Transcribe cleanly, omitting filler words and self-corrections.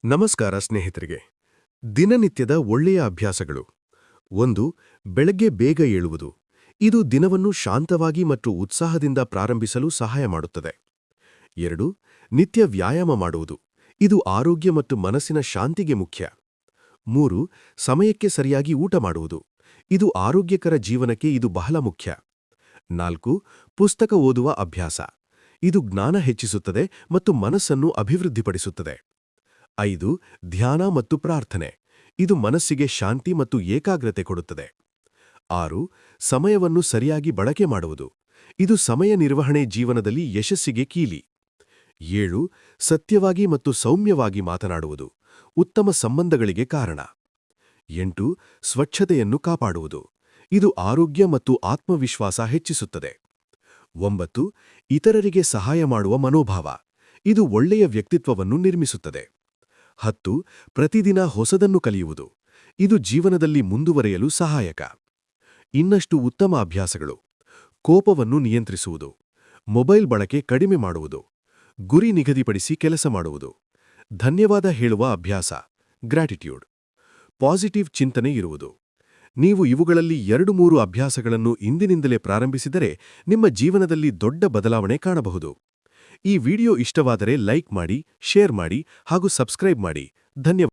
ನಮಸ್ಕಾರ ಸ್ನೇಹಿತರಿಗೆ. ದಿನನಿತ್ಯದ ಒಳ್ಳೆಯ ಅಭ್ಯಾಸಗಳು. 1. ಬೆಳಗ್ಗೆ ಬೇಗ ಏಳುವುದು. ಇದು ದಿನವನ್ನು ಶಾಂತವಾಗಿ ಮತ್ತು ಉತ್ಸಾಹದಿಂದ ಪ್ರಾರಂಭಿಸಲು ಸಹಾಯ ಮಾಡುತ್ತದೆ. 2. ನಿತ್ಯ ವ್ಯಾಯಾಮ ಮಾಡುವುದು. ಇದು ಆರೋಗ್ಯ ಮತ್ತು ಮನಸ್ಸಿನ ಶಾಂತಿಗೆ ಮುಖ್ಯ. 3. ಸಮಯಕ್ಕೆ ಸರಿಯಾಗಿ ಊಟ ಮಾಡುವುದು. ಇದು ಆರೋಗ್ಯಕರ ಜೀವನಕ್ಕೆ ಇದು ಬಹಳ ಮುಖ್ಯ. 4. ಪುಸ್ತಕ ಓದುವ ಅಭ್ಯಾಸ. ಇದು ಜ್ಞಾನ ಹೆಚ್ಚಿಸುತ್ತದೆ ಮತ್ತು ಮನಸ್ಸನ್ನು ಅಭಿವೃದ್ಧಿಪಡಿಸುತ್ತದೆ. 5. ಧ್ಯಾನ ಮತ್ತು ಪ್ರಾರ್ಥನೆ. ಇದು ಮನಸ್ಸಿಗೆ ಶಾಂತಿ ಮತ್ತು ಏಕಾಗ್ರತೆ ಕೊಡುತ್ತದೆ. 6. ಸಮಯವನ್ನು ಸರಿಯಾಗಿ ಬಳಕೆ ಮಾಡುವುದು. ಇದು ಸಮಯ ನಿರ್ವಹಣೆ ಜೀವನದಲ್ಲಿ ಯಶಸ್ಸಿಗೆ ಕೀಲಿ. 7. ಸತ್ಯವಾಗಿ ಮತ್ತು ಸೌಮ್ಯವಾಗಿ ಮಾತನಾಡುವುದು. ಉತ್ತಮ ಸಂಬಂಧಗಳಿಗೆ ಕಾರಣ. 8. ಸ್ವಚ್ಛತೆಯನ್ನು ಕಾಪಾಡುವುದು. ಇದು ಆರೋಗ್ಯ ಮತ್ತು ಆತ್ಮವಿಶ್ವಾಸ ಹೆಚ್ಚಿಸುತ್ತದೆ. 9. ಇತರರಿಗೆ ಸಹಾಯ ಮಾಡುವ ಮನೋಭಾವ. ಇದು ಒಳ್ಳೆಯ ವ್ಯಕ್ತಿತ್ವವನ್ನು ನಿರ್ಮಿಸುತ್ತದೆ. 10. ಪ್ರತಿದಿನ ಹೊಸದನ್ನು ಕಲಿಯುವುದು. ಇದು ಜೀವನದಲ್ಲಿ ಮುಂದುವರೆಯಲು ಸಹಾಯಕ. ಇನ್ನಷ್ಟು ಉತ್ತಮ ಅಭ್ಯಾಸಗಳು: ಕೋಪವನ್ನು ನಿಯಂತ್ರಿಸುವುದು, ಮೊಬೈಲ್ ಬಳಕೆ ಕಡಿಮೆ ಮಾಡುವುದು, ಗುರಿ ನಿಗದಿಪಡಿಸಿ ಕೆಲಸ ಮಾಡುವುದು, ಧನ್ಯವಾದ ಹೇಳುವ ಅಭ್ಯಾಸ ಗ್ರ್ಯಾಟಿಟ್ಯೂಡ್, ಪಾಸಿಟಿವ್ ಚಿಂತನೆ ಇರುವುದು. ನೀವು ಇವುಗಳಲ್ಲಿ 2-3 ಅಭ್ಯಾಸಗಳನ್ನು ಇಂದಿನಿಂದಲೇ ಪ್ರಾರಂಭಿಸಿದರೆ ನಿಮ್ಮ ಜೀವನದಲ್ಲಿ ದೊಡ್ಡ ಬದಲಾವಣೆ ಕಾಣಬಹುದು. ಈ ವಿಡಿಯೋ ಇಷ್ಟವಾದರೆ ಲೈಕ್ ಮಾಡಿ, ಶೇರ್ ಮಾಡಿ ಹಾಗೂ ಸಬ್ಸ್ಕ್ರೈಬ್ ಮಾಡಿ. ಧನ್ಯವಾದ.